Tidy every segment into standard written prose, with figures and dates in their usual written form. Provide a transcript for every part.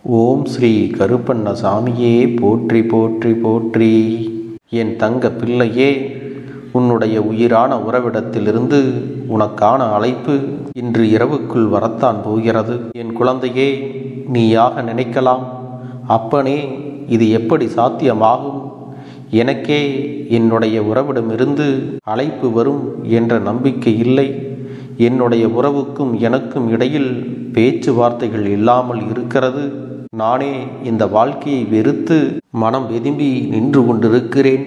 ஓம் ஸ்ரீ கருப்பண்ணசாமியே போற்றி போற்றி போற்றி. என் தங்க பிள்ளையே, உன்னுடைய உயிரான உறவிடத்திலிருந்து உனக்கான அழைப்பு இன்று இரவுக்குள் வரத்தான் போகிறது. என் குழந்தையே, நீயாக நினைக்கலாம், அப்பனே இது எப்படி சாத்தியமாகும்? எனக்கே என்னுடைய உறவிடமிருந்து அழைப்பு வரும் என்ற நம்பிக்கை இல்லை. என்னுடைய உறவுக்கும் எனக்கும் இடையில் பேச்சுவார்த்தைகள் இல்லாமல் இருக்கிறது. நானே இந்த வாழ்க்கையை வெறுத்து மனம் வெதும்பி நின்று கொண்டிருக்கிறேன்.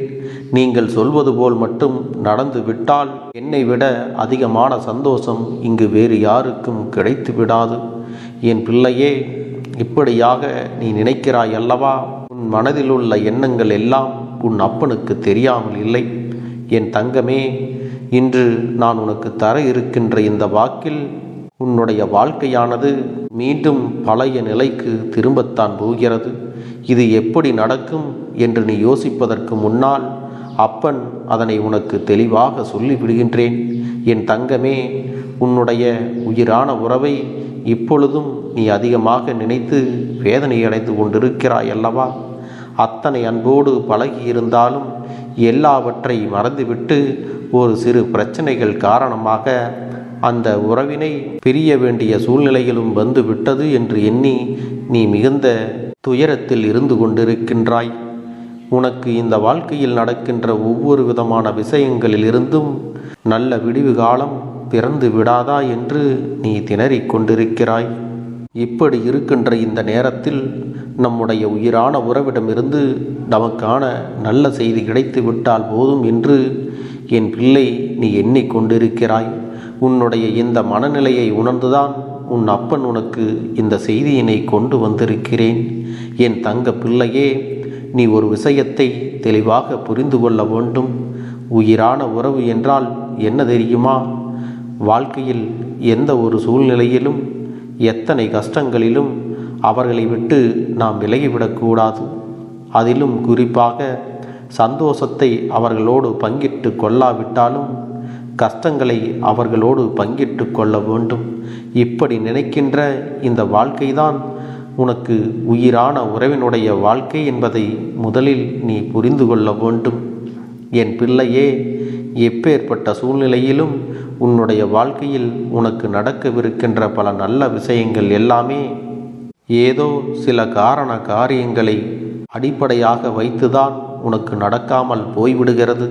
நீங்கள் சொல்வது போல் மட்டும் நடந்து விட்டால் என்னை விட அதிகமான சந்தோஷம் இங்கு வேறு யாருக்கும் கிடைத்து விடாது. என் பிள்ளையே, இப்படியாக நீ நினைக்கிறாய் அல்லவா? உன் மனதில் உள்ள எண்ணங்கள் எல்லாம் உன் அப்பனுக்கு தெரியாமல் இல்லை. என் தங்கமே, இன்று நான் உனக்கு தர இருக்கின்ற இந்த வாக்கில் உன்னுடைய வாழ்க்கையானது மீண்டும் பழைய நிலைக்கு திரும்பத்தான் போகிறது. இது எப்படி நடக்கும் என்று நீ யோசிப்பதற்கு முன்னால் அப்பன் அதனை உனக்கு தெளிவாக சொல்லிவிடுகின்றேன். என் தங்கமே, உன்னுடைய உயிரான உறவை இப்பொழுதும் நீ அதிகமாக நினைத்து வேதனையடைந்து கொண்டிருக்கிறாய் அல்லவா? அத்தனை அன்போடு பழகியிருந்தாலும் எல்லாவற்றை மறந்துவிட்டு ஒரு சிறு பிரச்சனைகள் காரணமாக அந்த உறவினை பிரிய வேண்டிய சூழ்நிலைகளும் வந்து விட்டது என்று எண்ணி நீ மிகுந்த துயரத்தில் இருந்து கொண்டிருக்கின்றாய். உனக்கு இந்த வாழ்க்கையில் நடக்கின்ற ஒவ்வொரு விதமான விஷயங்களிலிருந்தும் நல்ல விடிவு காலம் பிறந்து விடாதா என்று நீ திணறிக் கொண்டிருக்கிறாய். இப்படி இருக்கின்ற இந்த நேரத்தில் நம்முடைய உயிரான உறவிடமிருந்து நமக்கான நல்ல செய்தி கிடைத்து விட்டால் போதும் என்று என் பிள்ளை நீ எண்ணிக்கொண்டிருக்கிறாய். உன்னுடைய இந்த மனநிலையை உணர்ந்துதான் உன் அப்பன் உனக்கு இந்த செய்தியினை கொண்டு வந்திருக்கிறேன். என் தங்க பிள்ளையே, நீ ஒரு விஷயத்தை தெளிவாக புரிந்து கொள்ள வேண்டும். உயிரான உறவு என்றால் என்ன தெரியுமா? வாழ்க்கையில் எந்த ஒரு சூழ்நிலையிலும் எத்தனை கஷ்டங்களிலும் அவர்களை விட்டு நாம் விலகிவிடக்கூடாது. அதிலும் குறிப்பாக சந்தோஷத்தை அவர்களோடு பங்கிட்டு கொள்ளாவிட்டாலும் கஷ்டங்களை அவர்களோடு பங்கிட்டு கொள்ள வேண்டும். இப்படி நினைக்கின்ற இந்த வாழ்க்கைதான் உனக்கு உயிரான உறவினுடைய வாழ்க்கை என்பதை முதலில் நீ புரிந்து கொள்ள வேண்டும். என் பிள்ளையே, எப்பேற்பட்ட சூழ்நிலையிலும் உன்னுடைய வாழ்க்கையில் உனக்கு நடக்கவிருக்கின்ற பல நல்ல விஷயங்கள் எல்லாமே ஏதோ சில காரியங்களை அடிப்படையாக வைத்துதான் உனக்கு நடக்காமல் போய்விடுகிறது.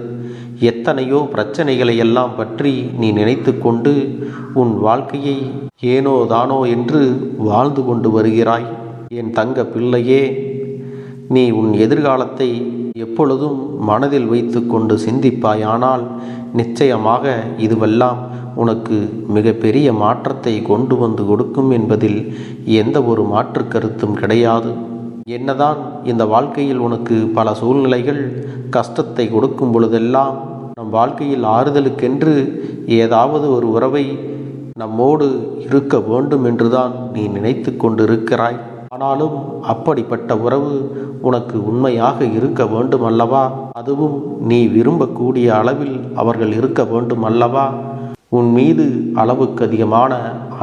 எத்தனையோ பிரச்சனைகளை எல்லாம் பற்றி நீ நினைத்து கொண்டு உன் வாழ்க்கையை ஏனோ தானோ என்று வாழ்ந்து கொண்டு வருகிறாய். என் தங்க பிள்ளையே, நீ உன் எதிர்காலத்தை எப்பொழுதும் மனதில் வைத்து கொண்டு சிந்திப்பாயானால் நிச்சயமாக இதுவெல்லாம் உனக்கு மிகப்பெரிய மாற்றத்தை கொண்டு வந்து கொடுக்கும் என்பதில் எந்த ஒரு மாற்று கருத்தும் கிடையாது. என்னதான் இந்த வாழ்க்கையில் உனக்கு பல சூழ்நிலைகள் கஷ்டத்தை கொடுக்கும் பொழுதெல்லாம் நம் வாழ்க்கையில் ஆறுதலுக்கென்று ஏதாவது ஒரு உறவை நம்மோடு இருக்க வேண்டும் என்றுதான் நீ நினைத்து கொண்டிருக்கிறாய். ஆனாலும் அப்படிப்பட்ட உறவு உனக்கு உண்மையாக இருக்க வேண்டும் அல்லவா? அதுவும் நீ விரும்பக்கூடிய அளவில் அவர்கள் இருக்க வேண்டும் அல்லவா? உன் மீது அளவுக்கு அதிகமான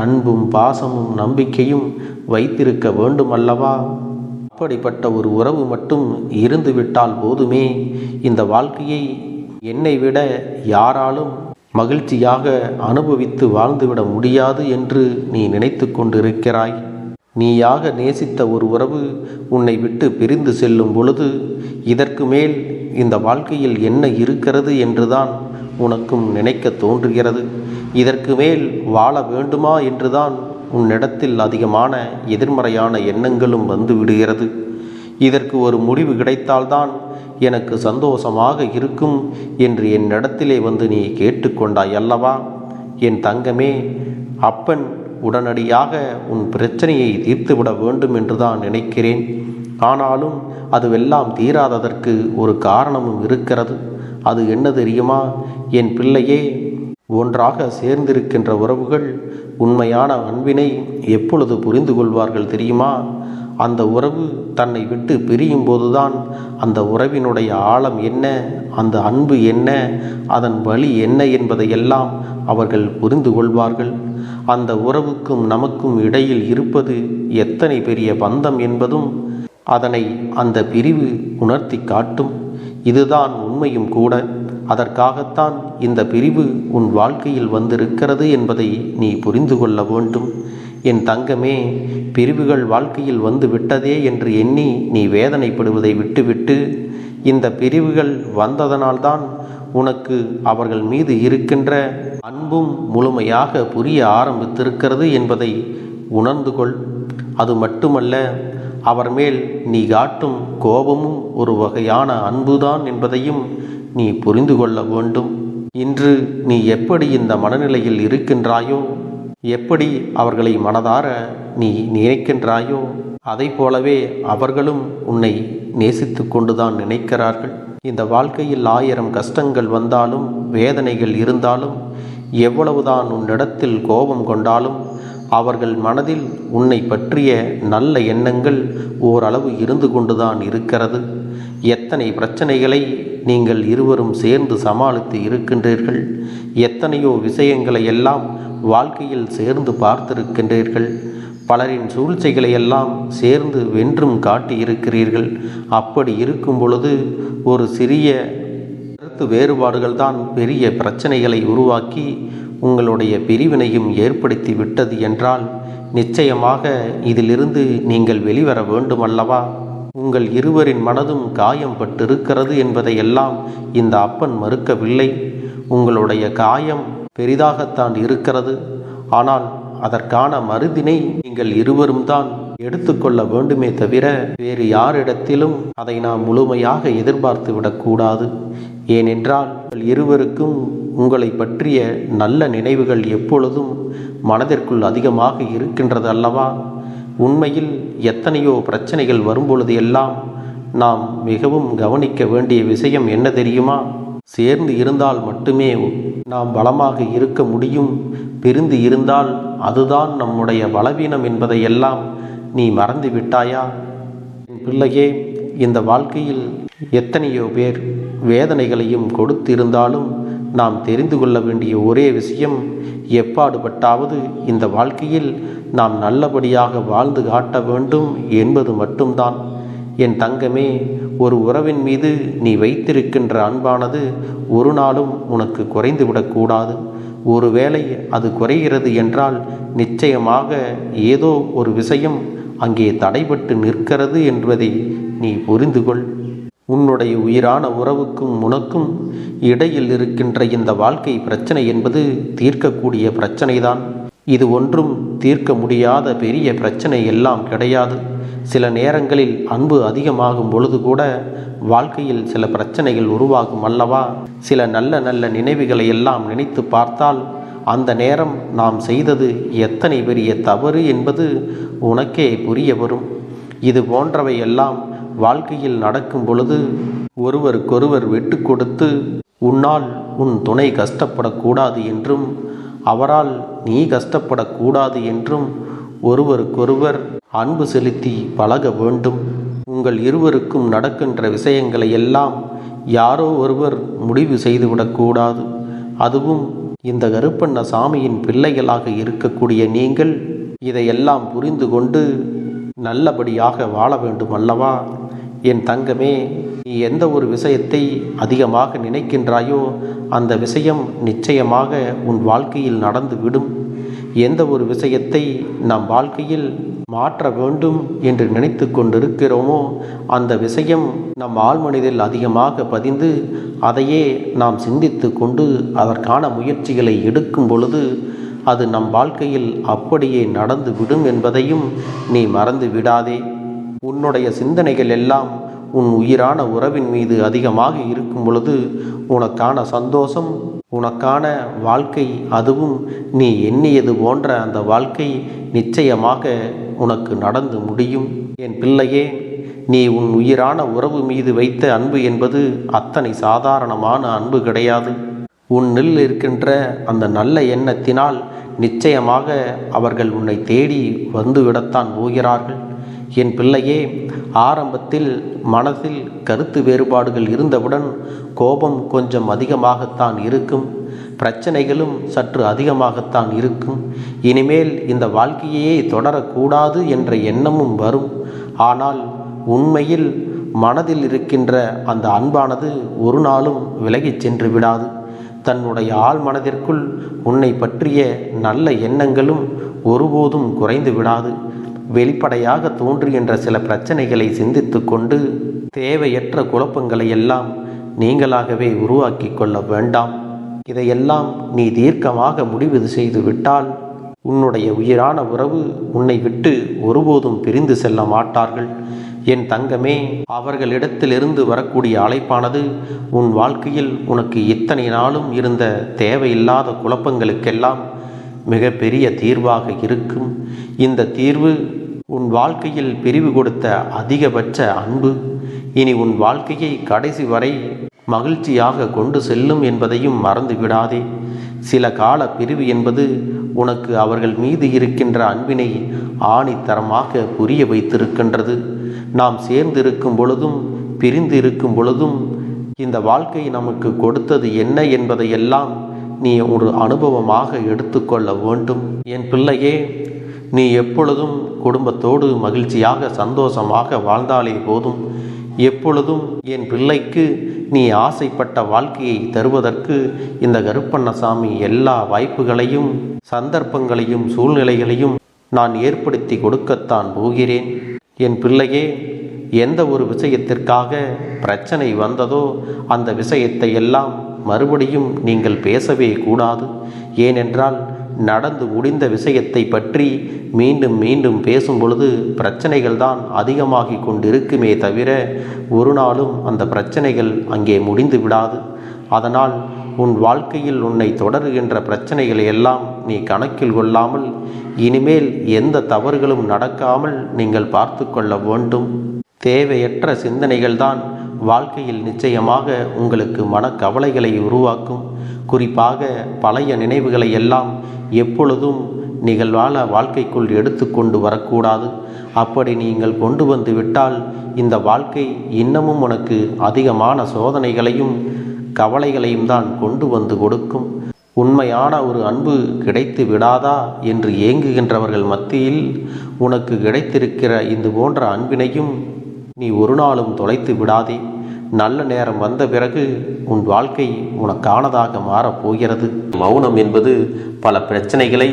அன்பும் பாசமும் நம்பிக்கையும் வைத்திருக்க வேண்டும் அல்லவா? அப்படிப்பட்ட ஒரு உறவு மட்டும் இருந்துவிட்டால் போதுமே. இந்த வாழ்க்கையை என்னை விட யாராலும் மகிழ்ச்சியாக அனுபவித்து வாழ்ந்துவிட முடியாது என்று நீ நினைத்து கொண்டிருக்கிறாய். நீயாக நேசித்த ஒரு உறவு உன்னை விட்டு பிரிந்து செல்லும் பொழுது இதற்கு மேல் இந்த வாழ்க்கையில் என்ன இருக்கிறது என்றுதான் உனக்கும் நினைக்க தோன்றுகிறது. இதற்கு மேல் வாழ வேண்டுமா என்றுதான் உன்னிடத்தில் அதிகமான எதிர்மறையான எண்ணங்களும் வந்து விடுகிறது. இதற்கு ஒரு முடிவு கிடைத்தால்தான் எனக்கு சந்தோஷமாக இருக்கும் என்று என்னிடத்திலே வந்து நீ கேட்டுக்கொண்டாய் அல்லவா? என் தங்கமே, அப்பன் உடனடியாக உன் பிரச்சனையை தீர்த்துவிட வேண்டும் என்றுதான் நினைக்கிறேன். ஆனாலும் அதுவெல்லாம் தீராததற்கு ஒரு காரணமும் இருக்கிறது. அது என்ன தெரியுமா? என் பிள்ளையே, ஒன்றாக சேர்ந்திருக்கின்ற உறவுகள் உண்மையான அன்பினை எப்பொழுது புரிந்து கொள்வார்கள் தெரியுமா? அந்த உறவு தன்னை விட்டு பிரியும் போதுதான் அந்த உறவினுடைய ஆழம் என்ன, அந்த அன்பு என்ன, அதன் வழி என்ன என்பதையெல்லாம் அவர்கள் புரிந்து கொள்வார்கள். அந்த உறவுக்கும் நமக்கும் இடையில் இருப்பது எத்தனை பெரிய பந்தம் என்பதும் அதனை அந்த பிரிவு உணர்த்தி காட்டும். இதுதான் உண்மையும் கூட. அதற்காகத்தான் இந்த பிரிவு உன் வாழ்க்கையில் வந்திருக்கிறது என்பதை நீ புரிந்து கொள்ள வேண்டும். என் தங்கமே, பிரிவுகள் வாழ்க்கையில் வந்து விட்டதே என்று எண்ணி நீ வேதனைப்படுவதை விட்டுவிட்டு, இந்த பிரிவுகள் வந்ததனால்தான் உனக்கு அவர்கள் மீது இருக்கின்ற அன்பும் முழுமையாக புரிய ஆரம்பித்திருக்கிறது என்பதை உணர்ந்து கொள். அது மட்டுமல்ல, அவர் மேல் நீ காட்டும் கோபமும் ஒரு வகையான அன்புதான் என்பதையும் நீ புரிந்து கொள்ள வேண்டும். இன்று நீ எப்படி இந்த மனநிலையில் இருக்கின்றாயோ, எப்படி அவர்களை மனதார நீ நினைக்கின்றாயோ, அதை போலவே அவர்களும் உன்னை நேசித்து கொண்டுதான் நினைக்கிறார்கள். இந்த வாழ்க்கையில் 1000 கஷ்டங்கள் வந்தாலும், வேதனைகள் இருந்தாலும், எவ்வளவுதான் உன்னிடத்தில் கோபம் கொண்டாலும், அவர்கள் மனதில் உன்னை பற்றிய நல்ல எண்ணங்கள் ஓரளவு இருந்து கொண்டுதான் இருக்கிறது. எத்தனை பிரச்சனைகளை நீங்கள் இருவரும் சேர்ந்து சமாளித்து இருக்கின்றீர்கள். எத்தனையோ விஷயங்களை எல்லாம் வாழ்க்கையில் சேர்ந்து பார்த்திருக்கின்றீர்கள். பலரின் சூழ்ச்சிகளை எல்லாம் சேர்ந்து வென்றும் காட்டியிருக்கிறீர்கள். அப்படி இருக்கும் பொழுது ஒரு சிறிய கருத்து வேறுபாடுகள் தான் பெரிய பிரச்சனைகளை உருவாக்கி உங்களுடைய பிரிவினையும் ஏற்படுத்தி விட்டது என்றால், நிச்சயமாக இதிலிருந்து நீங்கள் வெளிவர வேண்டுமல்லவா? உங்கள் இருவரின் மனதும் காயம் பட்டிருக்கிறது என்பதையெல்லாம் இந்த அப்பன் மறுக்கவில்லை. உங்களுடைய காயம் பெரிதாகத்தான் இருக்கிறது. ஆனால் அதற்கான மருந்தினை நீங்கள் இருவரும் தான் எடுத்துக்கொள்ள வேண்டுமே தவிர வேறு யாரிடத்திலும் அதை நாம் முழுமையாக எதிர்பார்த்து விடக்கூடாது. ஏனென்றால் இருவருக்கும் உங்களை பற்றிய நல்ல நினைவுகள் எப்பொழுதும் மனதிற்குள் அதிகமாக இருக்கின்றது அல்லவா? உண்மையில் எத்தனையோ பிரச்சனைகள் வரும்பொழுது எல்லாம் நாம் மிகவும் கவனிக்க வேண்டிய விஷயம் என்ன தெரியுமா? சேர்ந்து இருந்தால் மட்டுமே நாம் பலமாக இருக்க முடியும். பிரிந்து இருந்தால் அதுதான் நம்முடைய பலவீனம் என்பதையெல்லாம் நீ மறந்து விட்டாயா? பிள்ளையே, இந்த வாழ்க்கையில் எத்தனையோ பேர் வேதனைகளையும் கொடுத்திருந்தாலும் நாம் தெரிந்து கொள்ள வேண்டிய ஒரே விஷயம், எப்பாடுபட்டாவது இந்த வாழ்க்கையில் நாம் நல்லபடியாக வாழ்ந்து காட்ட வேண்டும் என்பது மட்டும்தான். என் தங்கமே, ஒரு உறவின் மீது நீ வைத்திருக்கின்ற அன்பானது ஒரு நாளும் உனக்கு குறைந்துவிடக்கூடாது. ஒருவேளை அது குறைகிறது என்றால் நிச்சயமாக ஏதோ ஒரு விஷயம் அங்கே தடைபட்டு நிற்கிறது என்பதை நீ புரிந்து கொள். உன்னுடைய உயிரான உறவுக்கும் உனக்கும் இடையில் இருக்கின்ற இந்த வாழ்க்கை பிரச்சனை என்பது தீர்க்கக்கூடிய பிரச்சனைதான். இது ஒன்றும் தீர்க்க முடியாத பெரிய பிரச்சனை எல்லாம் கிடையாது. சில நேரங்களில் அன்பு அதிகமாகும் பொழுது கூட வாழ்க்கையில் சில பிரச்சனைகள் உருவாகும் அல்லவா? சில நல்ல நல்ல நினைவுகளை எல்லாம் நினைத்து பார்த்தால் அந்த நேரம் நாம் செய்தது எத்தனை பெரிய தவறு என்பது உனக்கே புரிய வரும். இது போன்றவை எல்லாம் வாழ்க்கையில் நடக்கும் பொழுது ஒருவருக்கொருவர் விட்டு கொடுத்து உன்னால் உன் துணை கஷ்டப்படக்கூடாது என்றும் அவரால் நீ கஷ்டப்படக்கூடாது என்றும் ஒருவருக்கொருவர் அன்பு செலுத்தி பழக வேண்டும். உங்கள் இருவருக்கும் நடக்கின்ற விஷயங்களை எல்லாம் யாரோ ஒருவர் முடிவு செய்துவிடக்கூடாது. அதுவும் இந்த கருப்பண்ண சாமியின் பிள்ளைகளாக இருக்கக்கூடிய நீங்கள் இதையெல்லாம் புரிந்து கொண்டு நல்லபடியாக வாழ வேண்டும் அல்லவா? என் தங்கமே, நீ எந்த ஒரு விஷயத்தை அதிகமாக நினைக்கின்றாயோ அந்த விஷயம் நிச்சயமாக உன் வாழ்க்கையில் நடந்து விடும். எந்த ஒரு விஷயத்தை நம் வாழ்க்கையில் மாற்ற வேண்டும் என்று நினைத்து கொண்டிருக்கிறோமோ அந்த விஷயம் நம் ஆழ்மனதில் அதிகமாக பதிந்து அதையே நாம் சிந்தித்து கொண்டு அதற்கான முயற்சிகளை எடுக்கும் பொழுது அது நம் வாழ்க்கையில் அப்படியே நடந்து விடும் என்பதையும் நீ மறந்து விடாதே. உன்னுடைய சிந்தனைகள் எல்லாம் உன் உயிரான உறவின் மீது அதிகமாக இருக்கும் பொழுது உனக்கான சந்தோஷம், உனக்கான வாழ்க்கை, அதுவும் நீ எண்ணியது போன்ற அந்த வாழ்க்கை நிச்சயமாக உனக்கு நடந்து முடியும். என் பிள்ளையே, நீ உன் உயிரான உறவு மீது வைத்த அன்பு என்பது அத்தனை சாதாரணமான அன்பு கிடையாது. உன்னில் இருக்கின்ற அந்த நல்ல எண்ணத்தினால் நிச்சயமாக அவர்கள் உன்னை தேடி வந்துவிடத்தான் போகிறார்கள். என் பிள்ளையே, ஆரம்பத்தில் மனதில் கருத்து வேறுபாடுகள் இருந்தவுடன் கோபம் கொஞ்சம் அதிகமாகத்தான் இருக்கும், பிரச்சனைகளும் சற்று அதிகமாகத்தான் இருக்கும். இனிமேல் இந்த வாழ்க்கையே தொடரக்கூடாது என்ற எண்ணமும் வரும். ஆனால் உண்மையில் மனதில் இருக்கின்ற அந்த அன்பானது ஒரு நாளும் விலகிச் சென்று விடாது. தன்னுடைய ஆழ் மனதிற்குள் உன்னை பற்றிய நல்ல எண்ணங்களும் ஒருபோதும் குறைந்து விடாது. வெளிப்படையாக தோன்றுகின்ற சில பிரச்சனைகளை சிந்தித்து கொண்டு தேவையற்ற குழப்பங்களை எல்லாம் நீங்களாகவே உருவாக்கி கொள்ள வேண்டாம். இதையெல்லாம் நீ தீர்க்கமாக முடிவு செய்து விட்டால் உன்னுடைய உயிரான உறவு உன்னை விட்டு ஒருபோதும் பிரிந்து செல்ல மாட்டார்கள். என் தங்கமே, அவர்களிடத்திலிருந்து வரக்கூடிய அழைப்பானது உன் வாழ்க்கையில் உனக்கு இத்தனை நாளும் இருந்த தேவையில்லாத குழப்பங்களுக்கெல்லாம் மிகப்பெரிய தீர்வாக இருக்கும். இந்த தீர்வு உன் வாழ்க்கையில் பிரிவு கொடுத்த அதிகபட்ச அன்பு இனி உன் வாழ்க்கையை கடைசி வரை மகிழ்ச்சியாக கொண்டு செல்லும் என்பதையும் மறந்து விடாதே. சில கால பிரிவு என்பது உனக்கு அவர்கள் மீது இருக்கின்ற அன்பினை ஆணித்தரமாக புரிய வைத்திருக்கின்றது. நாம் சேர்ந்து இருக்கும் பொழுதும் பிரிந்து இருக்கும் பொழுதும் இந்த வாழ்க்கை நமக்கு கொடுத்தது என்ன என்பதையெல்லாம் நீ ஒரு அனுபவமாக எடுத்துக்கொள்ள வேண்டும். என் பிள்ளையே, நீ எப்பொழுதும் குடும்பத்தோடு மகிழ்ச்சியாக சந்தோஷமாக வாழ்ந்தாலே போதும். எப்பொழுதும் என் பிள்ளைக்கு நீ ஆசைப்பட்ட வாழ்க்கையை தருவதற்கு இந்த கருப்பண்ணசாமி எல்லா வாய்ப்புகளையும் சந்தர்ப்பங்களையும் சூழ்நிலைகளையும் நான் ஏற்படுத்தி கொடுக்கத்தான் போகிறேன். என் பிள்ளையே, எந்த ஒரு விஷயத்திற்காக பிரச்சனை வந்ததோ அந்த விஷயத்தை எல்லாம் மறுபடியும் நீங்கள் பேசவே கூடாது. ஏனென்றால் நடந்து முடிந்த விஷயத்தை பற்றி மீண்டும் மீண்டும் பேசும் பொழுது பிரச்சனைகள் தான் அதிகமாகி கொண்டிருக்குமே தவிர ஒரு நாளும் அந்த பிரச்சனைகள் அங்கே முடிந்து விடாது. அதனால் உன் வாழ்க்கையில் உன்னை தொடருகின்ற பிரச்சனைகளை எல்லாம் நீ கணக்கில் கொள்ளாமல் இனிமேல் எந்த தவறுகளும் நடக்காமல் நீங்கள் பார்த்து கொள்ள வேண்டும். தேவையற்ற சிந்தனைகள் தான் வாழ்க்கையில் நிச்சயமாக உங்களுக்கு மனக்கவலைகளை உருவாக்கும். குறிப்பாக பழைய நினைவுகளை எல்லாம் எப்பொழுதும் நிகழ்வான வாழ்க்கைக்குள் எடுத்துக்கொண்டு வரக்கூடாது. அப்படி நீங்கள் கொண்டு வந்து விட்டால் இந்த வாழ்க்கை இன்னமும் உனக்கு அதிகமான சோதனைகளையும் கவலைகளையும் தான் கொண்டு வந்து கொடுக்கும். உண்மையான ஒரு அன்பு கிடைத்து விடாதா என்று ஏங்குகின்றவர்கள் மத்தியில் உனக்கு கிடைத்திருக்கிற இது போன்ற அன்பினையும் நீ ஒரு நாளும் தொலைத்து விடாதே. நல்ல நேரம் வந்த பிறகு உன் வாழ்க்கை உனக்கானதாக மாறப்போகிறது. மௌனம் என்பது பல பிரச்சனைகளை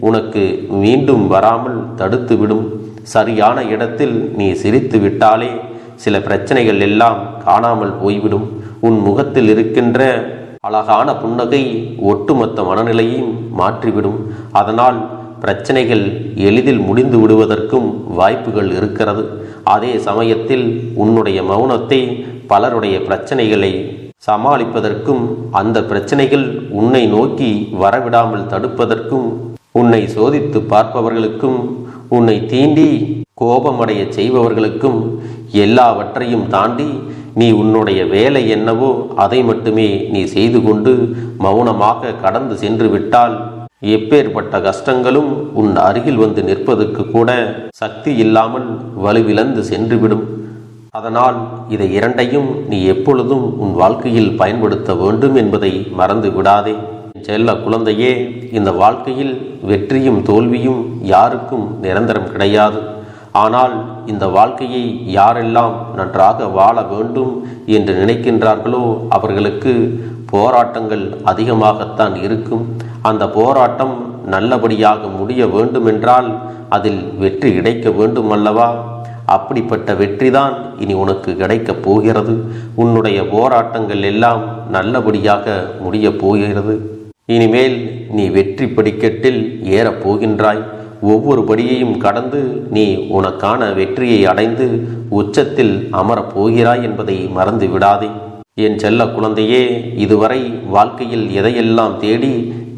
உனக்கு மீண்டும் வராமல் தடுத்துவிடும். சரியான இடத்தில் நீ சிரித்து விட்டாலே சில பிரச்சனைகள் எல்லாம் காணாமல் போய்விடும். உன் முகத்தில் இருக்கின்ற அழகான புன்னகை ஒட்டுமொத்த மனநிலையையும் மாற்றிவிடும். அதனால் பிரச்சனைகள் எளிதில் முடிந்து விடுவதற்கும் வாய்ப்புகள் இருக்கிறது. அதே சமயத்தில் உன்னுடைய மௌனத்தை பலருடைய பிரச்சனைகளை சமாளிப்பதற்கும் அந்த பிரச்சனைகள் உன்னை நோக்கி வரவிடாமல் தடுப்பதற்கும் உன்னை சோதித்து பார்ப்பவர்களுக்கும் உன்னை தீண்டி கோபமடைய செய்பவர்களுக்கும் எல்லாவற்றையும் தாண்டி நீ உன்னுடைய வேலை என்னவோ அதை மட்டுமே நீ செய்து கொண்டு மௌனமாக கடந்து சென்று விட்டால் எப்பேற்பட்ட கஷ்டங்களும் உன் அருகில் வந்து நிற்பதற்கு கூட சக்தி இல்லாமல் வலுவிழந்து சென்றுவிடும். அதனால் இதை இரண்டையும் நீ எப்பொழுதும் உன் வாழ்க்கையில் பயன்படுத்த வேண்டும் என்பதை மறந்து விடாதே. செல்ல குழந்தையே, இந்த வாழ்க்கையில் வெற்றியும் தோல்வியும் யாருக்கும் நிரந்தரம் கிடையாது. ஆனால் இந்த வாழ்க்கையை யாரெல்லாம் நன்றாக வாழ வேண்டும் என்று நினைக்கின்றார்களோ அவர்களுக்கு போராட்டங்கள் அதிகமாகத்தான் இருக்கும். அந்த போராட்டம் நல்லபடியாக முடிய வேண்டுமென்றால் அதில் வெற்றி கிடைக்க வேண்டும் அல்லவா? அப்படிப்பட்ட வெற்றிதான் இனி உனக்கு கிடைக்கப் போகிறது. உன்னுடைய போராட்டங்கள் எல்லாம் நல்லபடியாக முடியப் போகிறது. இனிமேல் நீ வெற்றி படிக்கட்டில் ஏறப் போகின்றாய். ஒவ்வொரு படியையும் கடந்து நீ உனக்கான வெற்றியை அடைந்து உச்சத்தில் அமரப் போகிறாய் என்பதை மறந்து விடாதே. என் செல்ல குழந்தையே, இதுவரை வாழ்க்கையில் எதையெல்லாம் தேடி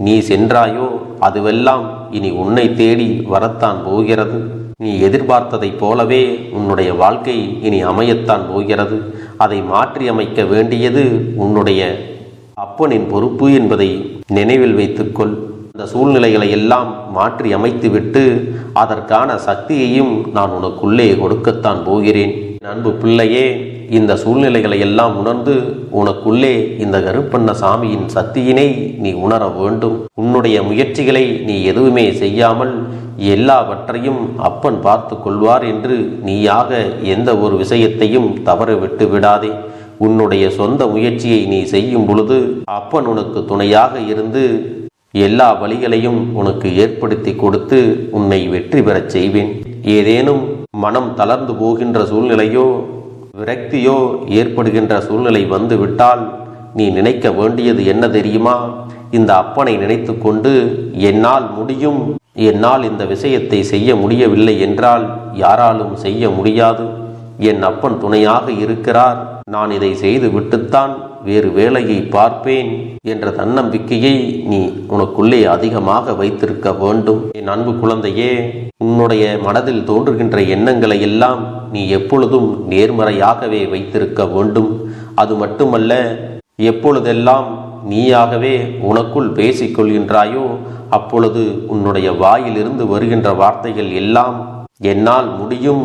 நீ சென்றாயோ அதுவெல்லாம் இனி உன்னை தேடி வரத்தான் போகிறது. நீ எதிர்பார்த்ததைப் போலவே உன்னுடைய வாழ்க்கை இனி அமையத்தான் போகிறது. அதை மாற்றி அமைக்க வேண்டியது உன்னுடைய அப்பனின் பொறுப்பு என்பதை நினைவில் வைத்துக்கொள். இந்த சூழ்நிலைகளை எல்லாம் மாற்றி அமைத்துவிட்டு அதற்கான சக்தியையும் நான் உனக்குள்ளே கொடுக்கத்தான் போகிறேன். அன்பு பிள்ளையே, இந்த சூழ்நிலைகளை எல்லாம் உணர்ந்து உனக்குள்ளே இந்த கருப்பண்ணசாமியின் சக்தியினை நீ உணர வேண்டும். உன்னுடைய முயற்சிகளை நீ எதுவுமே செய்யாமல் எல்லாவற்றையும் அப்பன் பார்த்து கொள்வார் என்று நீயாக எந்த ஒரு விஷயத்தையும் தவற விட்டு விடாதே. உன்னுடைய சொந்த முயற்சியை நீ செய்யும் பொழுது அப்பன் உனக்கு துணையாக இருந்து எல்லா வழிகளையும் உனக்கு ஏற்படுத்தி கொடுத்து உன்னை வெற்றி பெறச் செய்வேன். ஏதேனும் மனம் தளர்ந்து போகின்ற சூழ்நிலையோ விரக்தியோ ஏற்படுகின்ற சூழ்நிலை வந்துவிட்டால் நீ நினைக்க வேண்டியது என்ன தெரியுமா? இந்த அப்பனை நினைத்து கொண்டு என்னால் முடியும், என்னால் இந்த விஷயத்தை செய்ய முடியவில்லை என்றால் யாராலும் செய்ய முடியாது, என் அப்பன் துணையாக இருக்கிறார், நான் இதை செய்து விட்டுத்தான் வேறு வேலையை பார்ப்பேன் என்ற தன்னம்பிக்கையை நீ உனக்குள்ளே அதிகமாக வைத்திருக்க வேண்டும். என் அன்பு குழந்தையே, உன்னுடைய மனதில் தோன்றுகின்ற எண்ணங்களை எல்லாம் நீ எப்பொழுதும் நேர்மறையாகவே வைத்திருக்க வேண்டும். அது மட்டுமல்ல, எப்பொழுதெல்லாம் நீயாகவே உனக்குள் பேசிக்கொள்கின்றாயோ அப்பொழுது உன்னுடைய வாயிலிருந்து வருகின்ற வார்த்தைகள் எல்லாம் என்னால் முடியும்,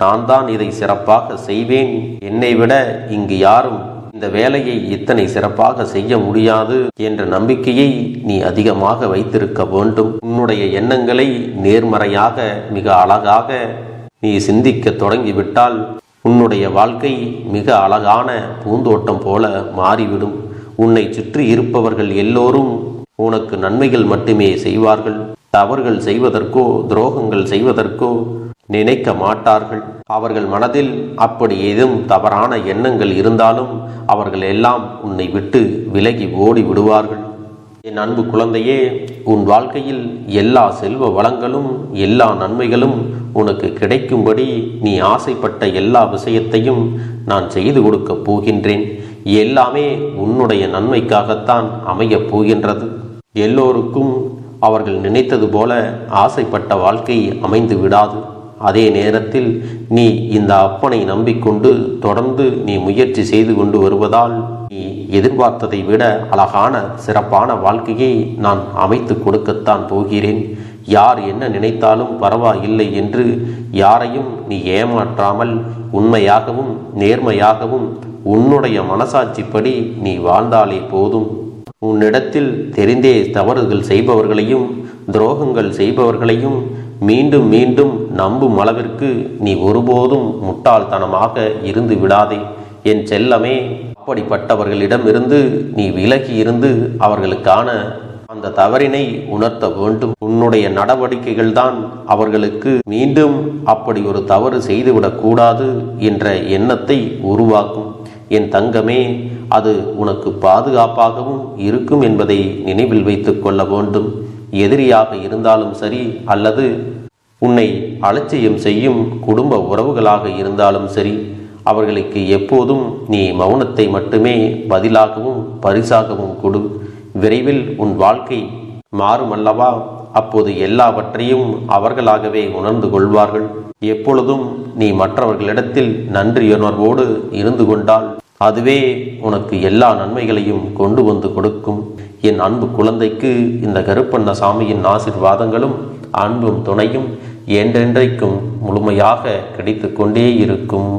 நான் தான் இதை சிறப்பாக செய்வேன், என்னை விட இங்கு யாரும் இந்த வேலையை இத்தனை சிறப்பாக செய்ய முடியாது என்ற நம்பிக்கையை நீ அதிகமாக வைத்திருக்க வேண்டும். உன்னுடைய எண்ணங்களை நேர்மறையாக மிக அழகாக நீ சிந்திக்க தொடங்கிவிட்டால் உன்னுடைய வாழ்க்கை மிக அழகான பூந்தோட்டம் போல மாறிவிடும். உன்னை சுற்றி இருப்பவர்கள் எல்லோரும் உனக்கு நன்மைகள் மட்டுமே செய்வார்கள். தவறுகள் செய்வதற்கோ துரோகங்கள் செய்வதற்கோ நினைக்க மாட்டார்கள். அவர்கள் மனதில் அப்படி ஏதும் தவறான எண்ணங்கள் இருந்தாலும் அவர்கள் எல்லாம் உன்னை விட்டு விலகி ஓடி விடுவார்கள். என் அன்பு குழந்தையே, உன் வாழ்க்கையில் எல்லா செல்வ வளங்களும் எல்லா நன்மைகளும் உனக்கு கிடைக்கும்படி நீ ஆசைப்பட்ட எல்லா விஷயத்தையும் நான் செய்து கொடுக்கப் போகின்றேன். எல்லாமே உன்னுடைய நன்மைக்காகத்தான் அமையப் போகின்றது. எல்லோருக்கும் அவர்கள் நினைத்தது போல ஆசைப்பட்ட வாழ்க்கை அமைந்து விடாது. அதே நேரத்தில் நீ இந்த அப்பனை நம்பிக்கொண்டு தொடர்ந்து நீ முயற்சி செய்து கொண்டு வருவதால் நீ எதிர்பார்த்ததை விட அழகான சிறப்பான வாழ்க்கையை நான் அமைத்து கொடுக்கத்தான் போகிறேன். யார் என்ன நினைத்தாலும் பரவாயில்லை என்று யாரையும் நீ ஏமாற்றாமல் உண்மையாகவும் நேர்மையாகவும் உன்னுடைய மனசாட்சிப்படி நீ வாழ்ந்தாலே போதும். உன்னிடத்தில் தெரிந்தே தவறுகள் செய்பவர்களையும் துரோகங்கள் செய்பவர்களையும் மீண்டும் மீண்டும் நம்பும் அளவிற்கு நீ ஒருபோதும் முட்டாள்தனமாக இருந்து விடாதே என் செல்லமே. அப்படிப்பட்டவர்களிடமிருந்து நீ விலகி இருந்து அவர்களுக்கான அந்த தவறினை உணர்த்த வேண்டும். உன்னுடைய நடவடிக்கைகள் தான் அவர்களுக்கு மீண்டும் அப்படி ஒரு தவறு செய்துவிடக் கூடாது என்ற எண்ணத்தை உருவாக்கும். என் தங்கமே, அது உனக்கு பாதுகாப்பாகவும் இருக்கும் என்பதை நினைவில் வைத்துக் கொள்ள வேண்டும். எதிரியாக இருந்தாலும் சரி அல்லது உன்னை அலட்சியம் செய்யும் குடும்ப உறவுகளாக இருந்தாலும் சரி, அவர்களுக்கு எப்போதும் நீ மௌனத்தை மட்டுமே பதிலாகவும் பரிசாகவும் கொடு. விரைவில் உன் வாழ்க்கை மாறுமல்லவா? அப்போது எல்லாவற்றையும் அவர்களாகவே உணர்ந்து கொள்வார்கள். எப்பொழுதும் நீ மற்றவர்களிடத்தில் நன்றியுணர்வோடு இருந்து கொண்டால் அதுவே உனக்கு எல்லா நன்மைகளையும் கொண்டு வந்து கொடுக்கும். என் அன்பு குழந்தைக்கு இந்த கருப்பண்ணசாமியின் ஆசீர்வாதங்களும் அன்பும் துணையும் என்றென்றைக்கும் முழுமையாக கிடைத்து கொண்டே இருக்கும்.